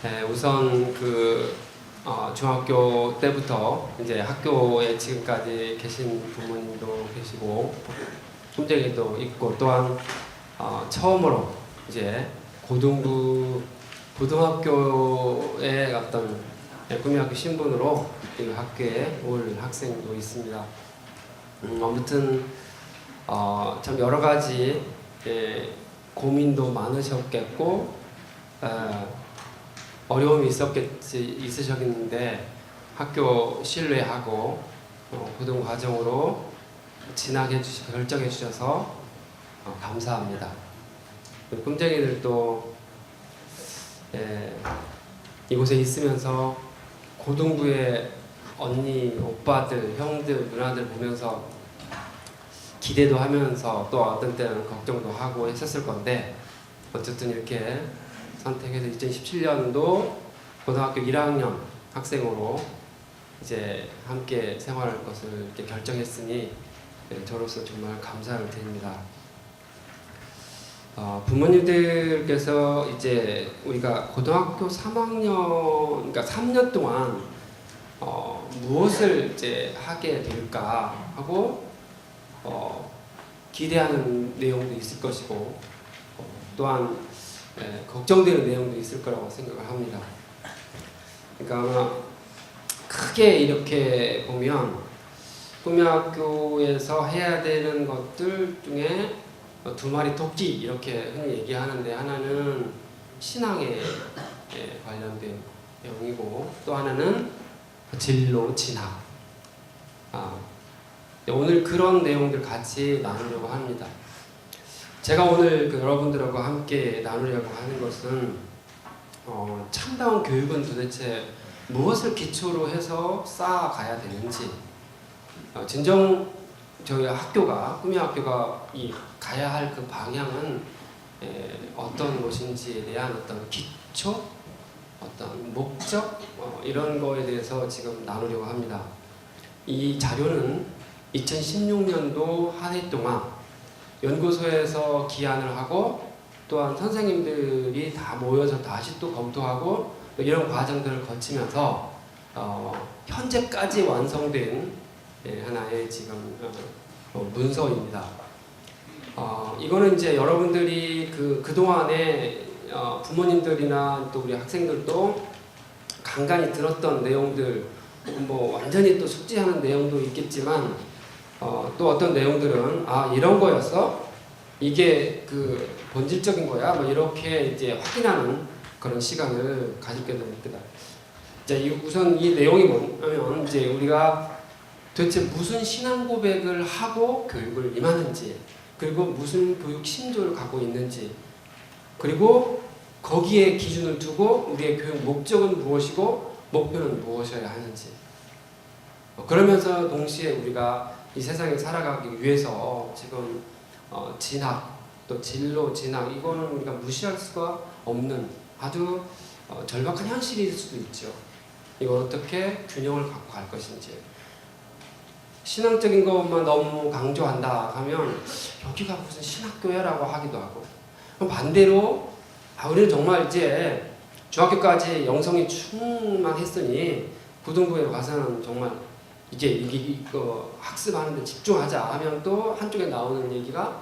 네, 우선 중학교 때부터 이제 학교에 지금까지 계신 부모님도 계시고 형제도 있고 또한 처음으로 이제 고등학교의 어떤 꿈이학교 신분으로 이 학교에 올 학생도 있습니다. 아무튼 참 여러 가지 고민도 많으셨겠고 어려움이 있으셨겠는데 학교 신뢰하고 고등 과정으로 결정해 주셔서 감사합니다. 꿈쟁이들도 이곳에 있으면서 고등부의 언니, 오빠들, 형들, 누나들 보면서 기대도 하면서 또 어떤 때는 걱정도 하고 했었을 건데 어쨌든 이렇게 선택해서 2017년도 고등학교 1학년 학생으로 이제 함께 생활할 것을 이렇게 결정했으니 저로서 정말 감사를 드립니다. 부모님들께서 이제 우리가 고등학교 3학년, 그러니까 3년 동안 무엇을 이제 하게 될까 하고 기대하는 내용도 있을 것이고 또한 걱정되는 내용도 있을 거라고 생각을 합니다. 그러니까 아마 크게 이렇게 보면 꿈이학교에서 해야 되는 것들 중에 두 마리 토끼 이렇게 흔히 얘기하는데 하나는 신앙에 관련된 내용이고 또 하나는 진로, 진학. 오늘 그런 내용들 같이 나누려고 합니다. 제가 오늘 여러분들하고 함께 나누려고 하는 것은 참다운 교육은 도대체 무엇을 기초로 해서 쌓아가야 되는지 진정 저희 학교가 꿈이학교가 가야 할 그 방향은 어떤 것인지에 대한 어떤 기초, 어떤 목적 이런 거에 대해서 지금 나누려고 합니다. 이 자료는 2016년도 한 해 동안 연구소에서 기한을 하고 또한 선생님들이 다 모여서 다시 또 검토하고 이런 과정들을 거치면서 현재까지 완성된 하나의 지금 문서입니다. 이거는 이제 여러분들이 그동안에 부모님들이나 또 우리 학생들도 간간히 들었던 내용들 뭐 완전히 또 숙지하는 내용도 있겠지만 또 어떤 내용들은 이런 거였어? 이게 본질적인 거야? 뭐 이렇게 이제 확인하는 그런 시간을 가지게 됩니다. 우선 이 내용이 뭐냐면 이제 우리가 도대체 무슨 신앙 고백을 하고 교육을 임하는지 그리고 무슨 교육 신조를 갖고 있는지 그리고 거기에 기준을 두고 우리의 교육 목적은 무엇이고 목표는 무엇이어야 하는지 그러면서 동시에 우리가 이 세상에 살아가기 위해서 지금 진학 또 진로 진학 이거는 우리가 무시할 수가 없는 아주 절박한 현실일 수도 있죠. 이걸 어떻게 균형을 갖고 갈 것인지 신앙적인 것만 너무 강조한다 하면 여기가 무슨 신학교야라고 하기도 하고 그럼 반대로 우리는 정말 이제 중학교까지 영성이 충만했으니 고등부에 가서는 정말 이거 학습하는 데 집중하자 하면 또 한쪽에 나오는 얘기가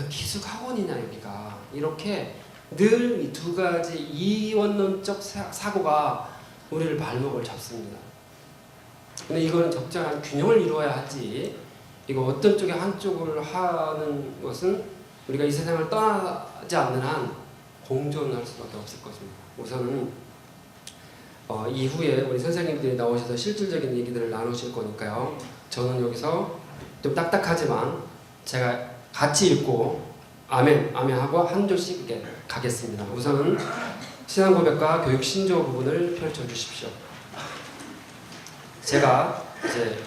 기숙학원이냐 여기가 이렇게 늘 이 두 가지 이원론적 사고가 우리를 발목을 잡습니다. 근데 이거는 적절한 균형을 이루어야 하지 이거 어떤 쪽에 한쪽을 하는 것은 우리가 이 세상을 떠나지 않는 한 공존할 수밖에 없을 것입니다. 우선은 이후에 우리 선생님들이 나오셔서 실질적인 얘기들을 나누실 거니까요. 저는 여기서 좀 딱딱하지만 제가 같이 읽고 아멘, 아멘 하고 한 줄씩 이렇게 가겠습니다. 우선은 신앙 고백과 교육 신조 부분을 펼쳐 주십시오. 제가 이제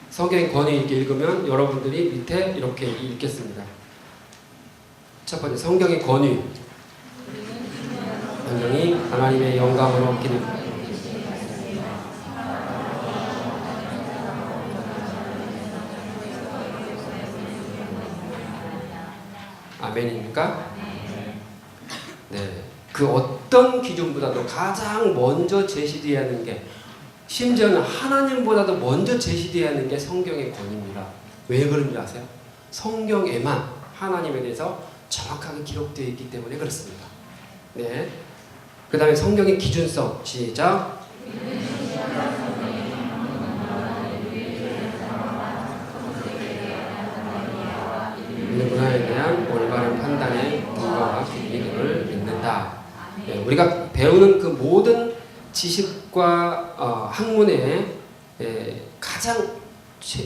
성경 권위 있게 읽으면 여러분들이 밑에 이렇게 읽겠습니다. 첫 번째 성경의 권위. 성경이 하나님의 영감으로 얻기는 아멘입니까? 네. 그 어떤 기준보다도 가장 먼저 제시되어야 하는 게, 심지어는 하나님보다도 먼저 제시되어야 하는 게 성경의 권위입니다. 왜 그런지 아세요? 성경에만 하나님에 대해서 정확하게 기록되어 있기 때문에 그렇습니다. 네. 그 다음에 성경의 기준성. 시작. 있는 문화에 대한 올바른 판단의 근거와 기준이 등을 믿는다. 네, 우리가 배우는 그 모든 지식과 학문의 가장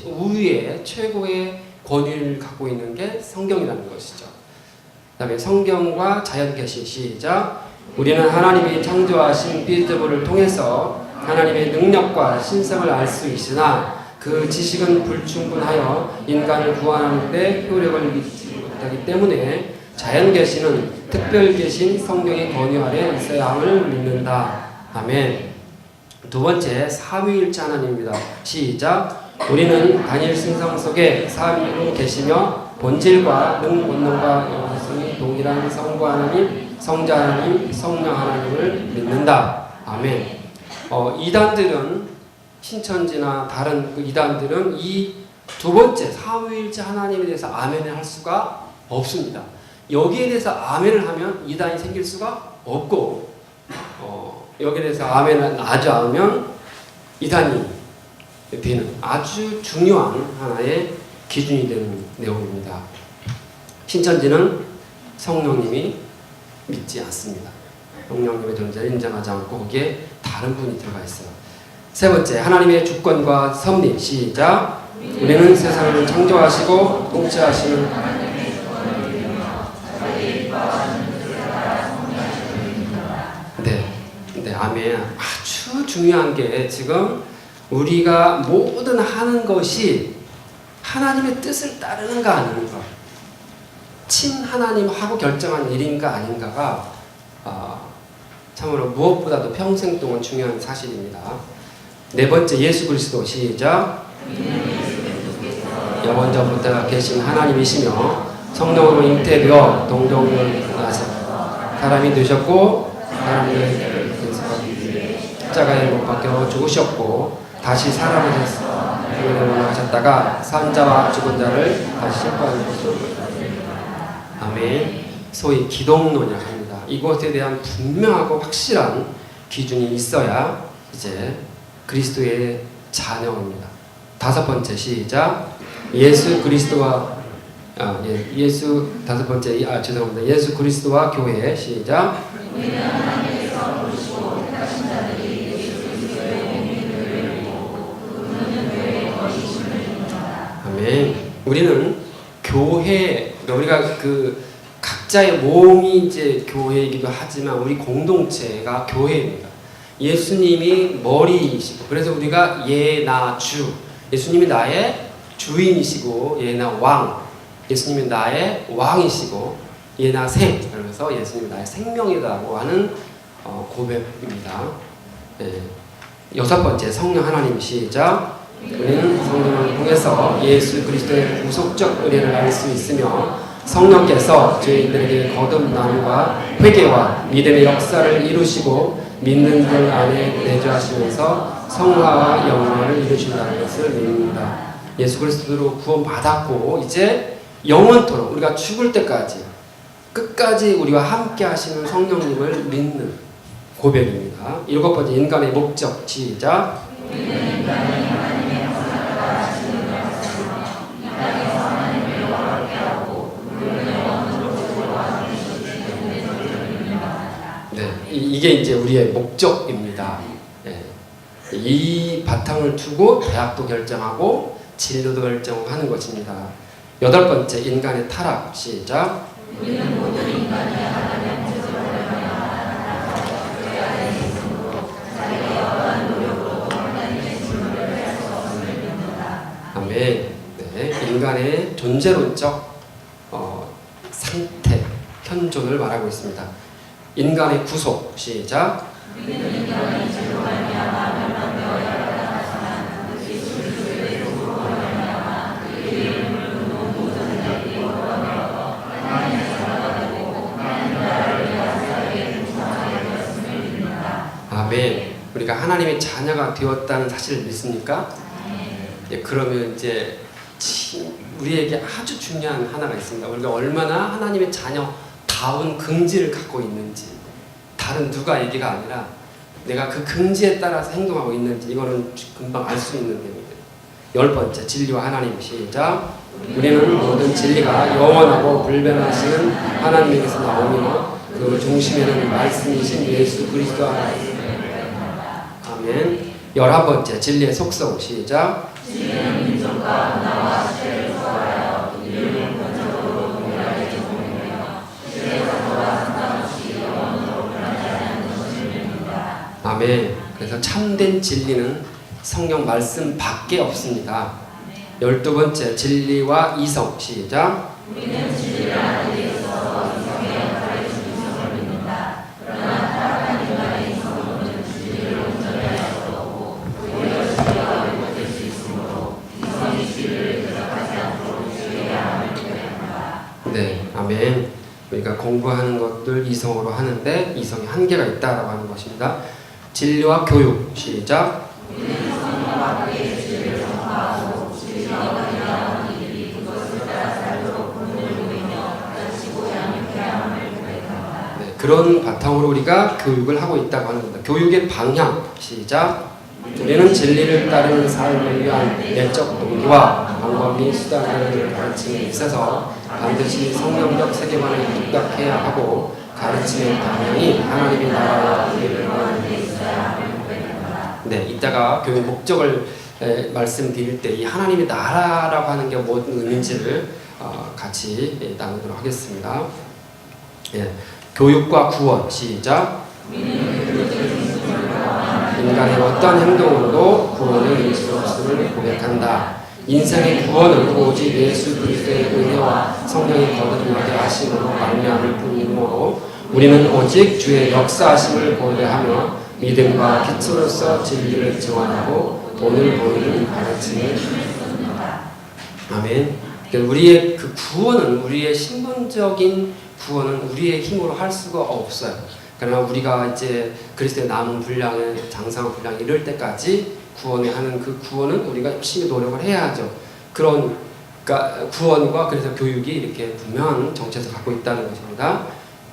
우위의 최고의 권위를 갖고 있는 게 성경이라는 것이죠. 그 다음에 성경과 자연계시. 시작. 우리는 하나님이 창조하신 피조물을 통해서 하나님의 능력과 신성을 알 수 있으나 그 지식은 불충분하여 인간을 구원하는 데 효력을 미치지 못하기 때문에 자연계시는 특별계신 성경의 권위 아래 있어야 함을 믿는다. 아멘. 두 번째, 삼위일체 하나님입니다. 시작. 우리는 단일 신성 속에 삼위로 계시며 본질과 본능과 영성이 동일한 성부 하나님, 성자 하나님, 성령 하나님을 믿는다. 아멘. 이단들은, 신천지나 다른 그 이단들은 이 두 번째 삼위일체 하나님에 대해서 아멘을 할 수가 없습니다. 여기에 대해서 아멘을 하면 이단이 생길 수가 없고, 여기에 대해서 아멘을 하지 않으면 이단이 되는 아주 중요한 하나의 기준이 되는 내용입니다. 신천지는 성령님이 믿지 않습니다. 성령님의 존재를 인정하지 않고 거기에 다른 분이 들어가 있어요. 세 번째, 하나님의 주권과 섭리. 시작. 우리는 세상을 창조하시고 통치하시는 네, 아멘. 아주 중요한 게 지금 우리가 모든 하는 것이 하나님의 뜻을 따르는가 아닌가, 친하나님하고 결정한 일인가 아닌가가 참으로 무엇보다도 평생 동안 중요한 사실입니다. 네 번째, 예수 그리스도. 시작. 영원전부터 계신 하나님이시며 성령으로 잉태되어 동정을 하사 사람이 되셨고 사람들의 십자가에 못 박혀 죽으셨고 다시 사람이 되셔서 올라가셨다가 산 자와 죽은 자를 다시 심판하는 것으로. 아멘. 소위 기독론이라고 합니다. 이것에 대한 분명하고 확실한 기준이 있어야 이제 그리스도의 자녀입니다. 다섯 번째. 시작. 예수 그리스도와 죄송합니다. 예수 그리스도와 교회. 시작. 아멘. 우리는 교회, 우리가 그 각자의 몸이 이제 교회이기도 하지만 우리 공동체가 교회입니다. 예수님이 머리이시고, 그래서 우리가 예나 주, 예수님이 나의 주인이시고 예나 왕, 예수님이 나의 왕이시고 예나 생, 그러면서 예수님이 나의 생명이라고 하는 고백입니다. 여섯 번째, 성령 하나님. 시작. 우리는 성령을 통해서 예수 그리스도의 구속적 은혜를 알 수 있으며 성령께서 저희들에게 거듭남과 회개와 믿음의 역사를 이루시고 믿는 들 안에 내주하시면서 성화와 영광을 이루신다는 것을 믿습니다. 예수 그리스도로 구원받았고 이제 영원토록 우리가 죽을 때까지 끝까지 우리와 함께 하시는 성령님을 믿는 고백입니다. 일곱 번째, 인간의 목적. 시작. 네, 이게 이제 우리의 목적입니다. 네. 이 바탕을 두고 대학도 결정하고 진로도 결정하는 것입니다. 여덟 번째, 인간의 타락. 시작. 우리는 모든 인간이 하나님의 뜻으로 아멘. 네, 인간의 존재론적 상태, 현존을 말하고 있습니다. 인간의 구속. 시작. 아멘. 우리가 하나님의 자녀가 되었다는 사실을 믿습니까? 예, 그러면 이제 우리에게 아주 중요한 하나가 있습니다. 우리가 얼마나 하나님의 자녀다운 긍지를 갖고 있는지, 다른 누가 얘기가 아니라 내가 그 긍지에 따라서 행동하고 있는지, 이거는 금방 알 수 있는 내용입니다. 10번째, 진리와 하나님. 시작. 우리는 모든 진리가 영원하고 불변하시는 하나님에게서 나오며 그 중심에는 말씀이신 예수 그리스도 안에 있습니다. 아멘. 11번째, 진리의 속성. 시작. 진리는 민족과 문화와 시대를 초월하여 인류를 근본적으로 동일하게 조성하며 시대사도와 상관없이 영원으로 변하지 않는 것입니다. 아멘. 그래서 참된 진리는 성경 말씀 밖에 없습니다. 12번째, 진리와 이성. 시작. 우리는 진리와 이성에서 이성의 역할을 중심을 믿는다. 그러나 타락한 인간의 이성은 진리를 온전히 할 수 없고 오히려 진리와 왜곡될 수 있으므로 이성이 진리를 대적하지 않도록 주의해야 함을 고백한다. 네, 아멘. 우리가 공부하는 것들 이성으로 하는데 이성의 한계가 있다라고 하는 것입니다. 진리와 교육. 시작. 우리는 성령과 그의 진리를 전파하고 진리와 그의 이들이 그것을 따라 살도록 본을 보이며 가르치고 양육해 함을 고백한다. 네, 그런 바탕으로 우리가 교육을 하고 있다고 하는 겁니다. 교육의 방향. 시작. 우리는 진리를 따르는 삶을 위한 내적 동기와 방법이 수단을 가르침에 있어서 반드시 성령적 세계관에 입각해야 하고 가르침의 방향이 하나님의 나라와 의를 원하는 데 있어야 함을 고백한다. 네, 이따가 교육 목적을 말씀드릴 때 이 하나님의 나라라고 하는 게 무슨 의미인지를 같이 나누도록 하겠습니다. 예, 교육과 구원. 시작. 인간의 어떤 행동으로도 구원을 이룰 수 없음을 고백한다. 인생의 구원은 오직 예수 그리스도의 은혜와 성령의 거듭나게 하심으로 말미암을 뿐이므로 우리는 오직 주의 역사하심을 고대하며 믿음과 기초로서 진리를 증언하고 본을 보이는 가르침을 듣는다. 아멘. 우리의 그 구원은, 우리의 신분적인 구원은 우리의 힘으로 할 수가 없어요. 그러나 우리가 이제 그리스도의 남은 분량의 장성한 분량에 이를 때까지 구원을 하는 그 구원은 우리가 열심히 노력을 해야죠. 그런 그러니까 구원과 그래서 교육이 이렇게 분명한 정체성을 갖고 있다는 것입니다.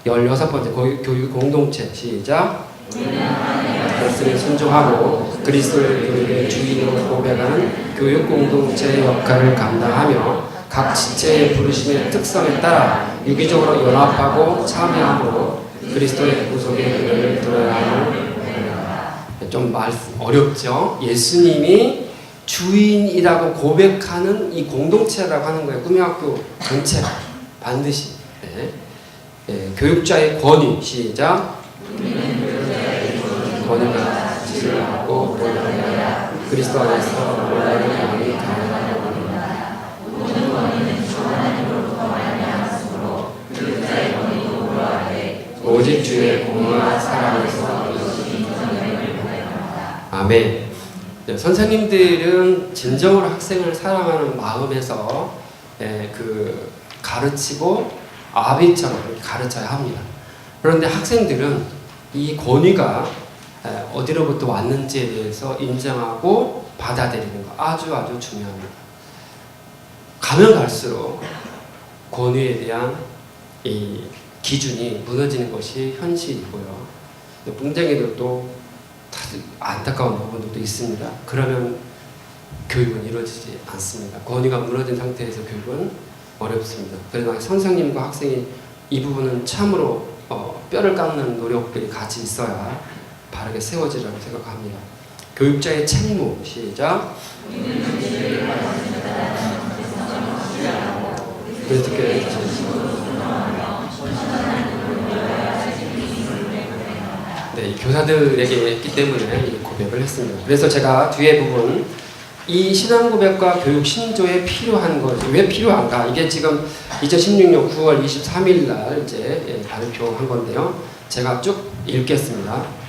16번째, 교육 공동체. 시작. 말씀에 순종하고 그리스도의 교육의 주인으로 고백하는 교육 공동체의 역할을 감당하며 각 지체의 부르심의 특성에 따라 유기적으로 연합하고 참여함으로 그리스도의 구속의 은혜를 드러야 함을 좀 어렵죠. 예수님이 주인이라고 고백하는 이 공동체라고 하는 거예요. 꿈의학교 전체가 반드시. 네. 네. 교육자의 권위. 시작. 권위가 지시를 받고 보여야 그리스도 안에서 원하는 마음이 가능하다. 모든 권위는 주 하나님으로부터 말미암았으므로 교육자의 권위도 그러하되 오직 주의 공의와 사랑에서 이것이 인정됨을 고백한다. 아멘. 네, 선생님들은 진정으로 학생을 사랑하는 마음에서 그 가르치고 아비처럼 가르쳐야 합니다. 그런데 학생들은 이 권위가 어디로부터 왔는지에 대해서 인정하고 받아들이는 거 아주 중요합니다. 가면 갈수록 권위에 대한 이 기준이 무너지는 것이 현실이고요. 뿡쟁이들도 안타까운 부분도 있습니다. 그러면 교육은 이루어지지 않습니다. 권위가 무너진 상태에서 교육은 어렵습니다. 그러나 선생님과 학생이 이 부분은 참으로 뼈를 깎는 노력들이 같이 있어야 바르게 세워지라고 생각합니다. 교육자의 책무. 시작. 그리스도께 네, 교사들에게 했기 때문에 이 고백을 했습니다. 그래서 제가 뒤에 부분 이 신앙 고백과 교육 신조에 필요한 것이 왜 필요한가? 이게 지금 2016년 9월 23일 날 이제 발표한 건데요. 제가 쭉 읽겠습니다.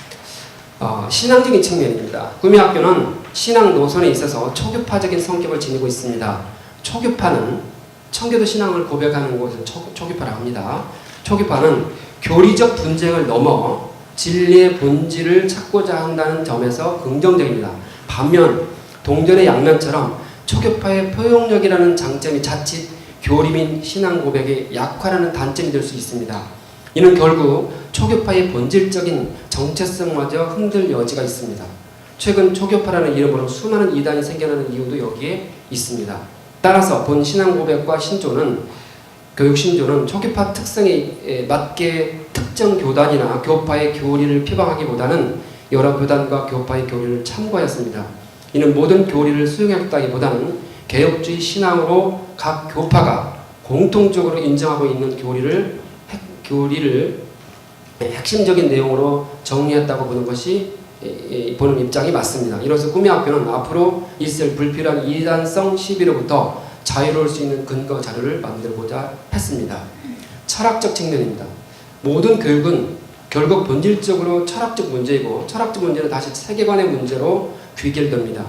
신앙적인 측면입니다. 꿈의학교는 신앙 노선에 있어서 초교파적인 성격을 지니고 있습니다. 초교파는 청교도 신앙을 고백하는 곳을 초교파라고 합니다. 초교파는 교리적 분쟁을 넘어 진리의 본질을 찾고자 한다는 점에서 긍정적입니다. 반면 동전의 양면처럼 초교파의 포용력이라는 장점이 자칫 교리민 신앙 고백의 약화라는 단점이 될 수 있습니다. 이는 결국 초교파의 본질적인 정체성마저 흔들 여지가 있습니다. 최근 초교파라는 이름으로 수많은 이단이 생겨나는 이유도 여기에 있습니다. 따라서 본 신앙 고백과 신조는 교육 신조는 초교파 특성에 맞게 특정 교단이나 교파의 교리를 표방하기보다는 여러 교단과 교파의 교리를 참고하였습니다. 이는 모든 교리를 수용했다기보다는 개혁주의 신앙으로 각 교파가 공통적으로 인정하고 있는 교리를 핵심적인 내용으로 정리했다고 보는 입장이 맞습니다. 이로써 꿈의학교는 앞으로 있을 불필요한 이단성 시비로부터 자유로울 수 있는 근거 자료를 만들고자 했습니다. 철학적 측면입니다. 모든 교육은 결국 본질적으로 철학적 문제이고 철학적 문제는 다시 세계관의 문제로 귀결됩니다.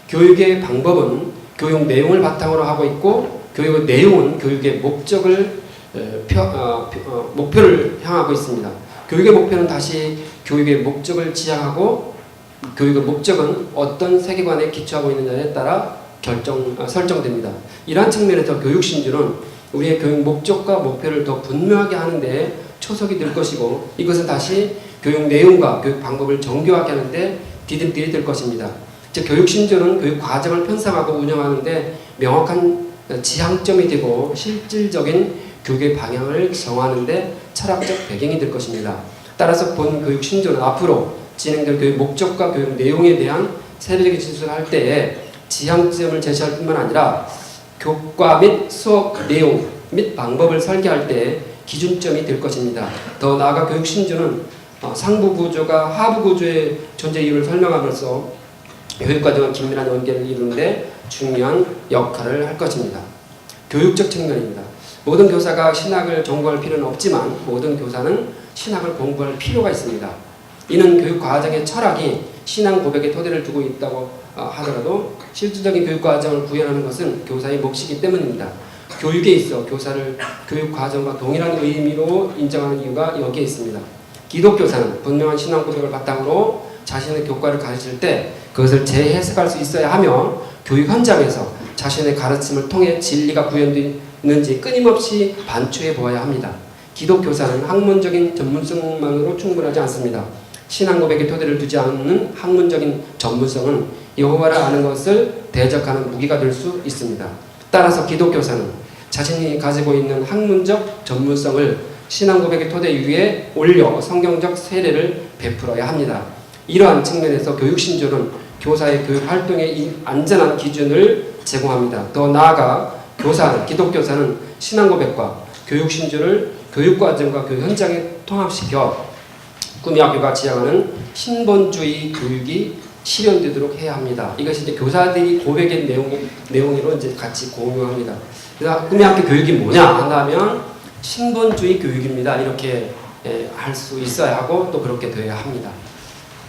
교육의 방법은 교육 내용을 바탕으로 하고 있고 교육의 내용은 교육의 목표를 향하고 있습니다. 교육의 목표는 다시 교육의 목적을 지향하고 교육의 목적은 어떤 세계관에 기초하고 있느냐에 따라 설정됩니다. 이러한 측면에서 교육신조는 우리의 교육 목적과 목표를 더 분명하게 하는 데 초석이 될 것이고 이것은 다시 교육 내용과 교육 방법을 정교하게 하는 데 디딤돌이 될 것입니다. 즉 교육신조는 교육 과정을 편성하고 운영하는 데 명확한 지향점이 되고 실질적인 교육의 방향을 정하는 데 철학적 배경이 될 것입니다. 따라서 본 교육신조는 앞으로 진행될 교육 목적과 교육 내용에 대한 세부적인 진술을 할 때에 지향점을 제시할 뿐만 아니라 교과 및 수업 내용 및 방법을 설계할 때 기준점이 될 것입니다. 더 나아가 교육신조는 상부 구조가 하부 구조의 존재 이유를 설명함으로써 교육과정과 긴밀한 연계를 이루는 데 중요한 역할을 할 것입니다. 교육적 측면입니다. 모든 교사가 신학을 전공할 필요는 없지만 모든 교사는 신학을 공부할 필요가 있습니다. 이는 교육 과정의 철학이 신앙 고백의 토대를 두고 있다고 하더라도 실질적인 교육 과정을 구현하는 것은 교사의 몫이기 때문입니다. 교육에 있어 교사를 교육 과정과 동일한 의미로 인정하는 이유가 여기에 있습니다. 기독교사는 분명한 신앙 고백을 바탕으로 자신의 교과를 가르칠 때 그것을 재해석할 수 있어야 하며 교육 현장에서 자신의 가르침을 통해 진리가 구현되는지 끊임없이 반추해 보아야 합니다. 기독교사는 학문적인 전문성만으로 충분하지 않습니다. 신앙 고백의 토대를 두지 않는 학문적인 전문성은 여호와를 아는 것을 대적하는 무기가 될 수 있습니다. 따라서 기독교사는 자신이 가지고 있는 학문적 전문성을 신앙 고백의 토대 위에 올려 성경적 세례를 베풀어야 합니다. 이러한 측면에서 교육신조는 교사의 교육 활동의 안전한 기준을 제공합니다. 더 나아가 기독교사는 신앙 고백과 교육신조를 교육과정과 교육 현장에 통합시켜 꿈의학교가 지향하는 신본주의 교육이 실현되도록 해야 합니다. 이것이 이제 교사들이 고백의 내용으로 이제 같이 공유합니다. 그래서 꿈의학교 교육이 뭐냐 한다면 신본주의 교육입니다. 이렇게 할 수 있어야 하고 또 그렇게 되어야 합니다.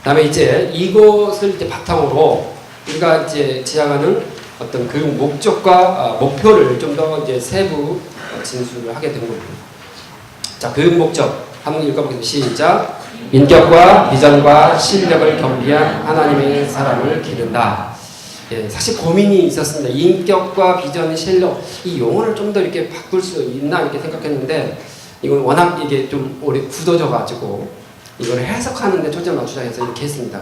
다음에 이제 이것을 이제 바탕으로 우리가 이제 지향하는 어떤 교육 목적과 목표를 좀 더 이제 세부 진술을 하게 된 겁니다. 자, 교육 목적 한번 읽어보겠습니다. 시작. 인격과 비전과 실력을 겸비한 하나님의 사람을 기른다. 사실 고민이 있었습니다. 인격과 비전, 실력 이 용어를 좀 더 이렇게 바꿀 수 있나 이렇게 생각했는데 이건 워낙 이게 좀 오래 굳어져가지고 이걸 해석하는데 초점을 맞추자 해서 이렇게 했습니다.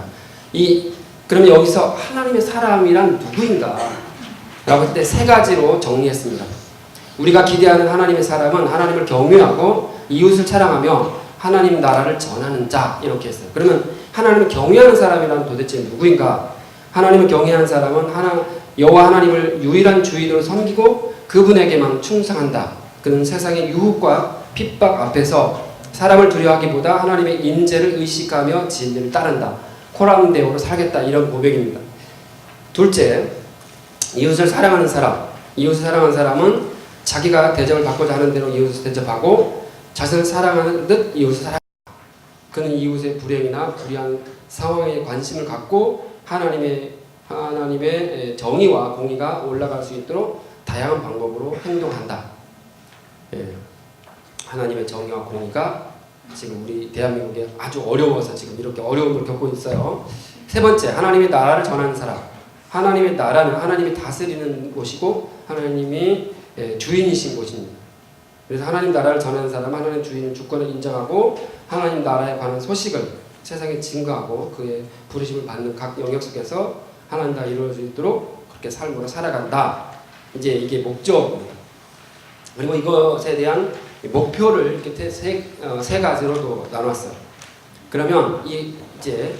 그러면 여기서 하나님의 사람이란 누구인가? 라고 할 때 세 가지로 정리했습니다. 우리가 기대하는 하나님의 사람은 하나님을 경외하고 이웃을 사랑하며 하나님 나라를 전하는 자 이렇게 했어요. 그러면 하나님을 경외하는 사람이란 도대체 누구인가? 하나님을 경외하는 사람은 여호와 하나님을 유일한 주인으로 섬기고 그분에게만 충성한다. 그는 세상의 유혹과 핍박 앞에서 사람을 두려워하기보다 하나님의 임재를 의식하며 진리를 따른다. 코람데오로 살겠다. 이런 고백입니다. 둘째, 이웃을 사랑하는 사람. 이웃을 사랑하는 사람은 자기가 대접을 받고자 하는 대로 이웃을 대접하고 자신을 사랑하는 듯 이웃을 사랑한다. 그는 이웃의 불행이나 불의한 상황에 관심을 갖고 하나님의 정의와 공의가 올라갈 수 있도록 다양한 방법으로 행동한다. 하나님의 정의와 공의가 지금 우리 대한민국에 아주 어려워서 지금 이렇게 어려움을 겪고 있어요. 세 번째, 하나님의 나라를 전하는 사람. 하나님의 나라는 하나님이 다스리는 곳이고 하나님이 주인이신 곳입니다. 그래서 하나님 나라를 전하는 사람은 하나님 주인의 주권을 인정하고 하나님 나라에 관한 소식을 세상에 증거하고 그의 부르심을 받는 각 영역 속에서 하나님 나라가 이루어질 수 있도록 그렇게 삶으로 살아간다. 이제 이게 목적입니다. 그리고 이것에 대한 목표를 이렇게 세 가지로도 나눴어요. 그러면 이제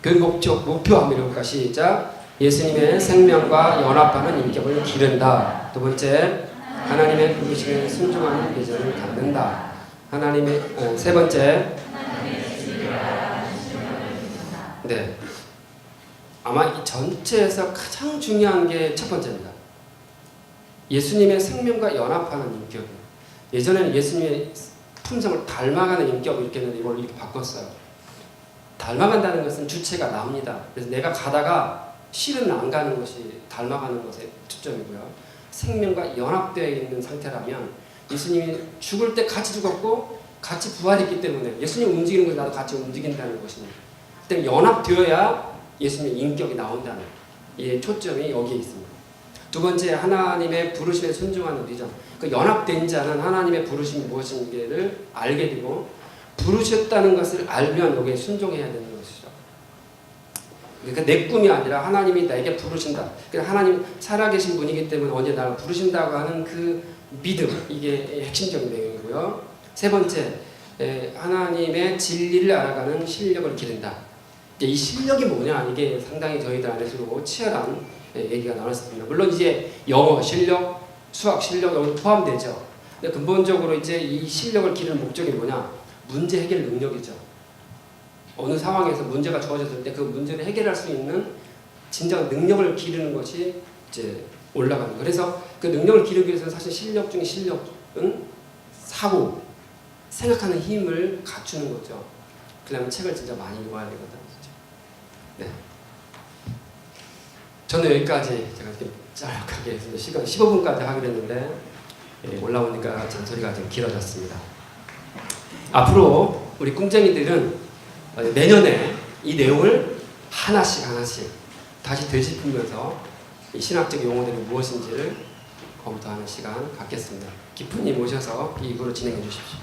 그 목표 한번 읽어볼까? 시작. 예수님의 생명과 연합하는 인격을 기른다. 두 번째, 하나님의 부르심에 순종하는 비전을 갖는다. 하나님의 세 번째, 네, 아마 이 전체에서 가장 중요한 게 첫 번째입니다. 예수님의 생명과 연합하는 인격. 예전에는 예수님의 품성을 닮아가는 인격 이렇게 했는데 이걸 이렇게 바꿨어요. 닮아간다는 것은 주체가 나옵니다. 그래서 내가 가다가 실은 안 가는 것이 닮아가는 것에 초점이고요. 생명과 연합되어 있는 상태라면 예수님이 죽을 때 같이 죽었고 같이 부활했기 때문에 예수님 움직이는 것이 나도 같이 움직인다는 것입니다. 그때 연합되어야 예수님의 인격이 나온다는 이 초점이 여기에 있습니다. 두 번째, 하나님의 부르심에 순종하는 우리죠. 그 연합된 자는 하나님의 부르심이 무엇인지를 알게 되고 부르셨다는 것을 알면 여기에 순종해야 되는 것이죠. 그러니까 내 꿈이 아니라 하나님이 나에게 부르신다. 그러니까 하나님 살아계신 분이기 때문에 언제 나를 부르신다고 하는 그 믿음, 이게 핵심적인 내용이고요. 세 번째, 하나님의 진리를 알아가는 실력을 기른다. 이 실력이 뭐냐, 이게 상당히 저희들 안에서도 치열한 얘기가 나왔습니다. 물론 이제 영어 실력, 수학 실력 여기 포함되죠. 근데 근본적으로 이제 이 실력을 기르는 목적이 뭐냐? 문제 해결 능력이죠. 어느 상황에서 문제가 주어졌을 때 그 문제를 해결할 수 있는 진정한 능력을 기르는 것이 이제 올라가는 거예요. 그래서 그 능력을 기르기 위해서는 사실 실력 중에 실력은 사고, 생각하는 힘을 갖추는 거죠. 그러면 책을 진짜 많이 읽어야 되거든요. 네. 저는 여기까지 제가 이렇게 짧게 시간 15분까지 하기로 했는데 올라오니까 잔소리가 좀 길어졌습니다. 앞으로 우리 꿈쟁이들은 내년에 이 내용을 하나씩 다시 되짚으면서 이 신학적 용어들이 무엇인지를 검토하는 시간 갖겠습니다. 기쁜이 모셔서 이 입으로 진행해 주십시오.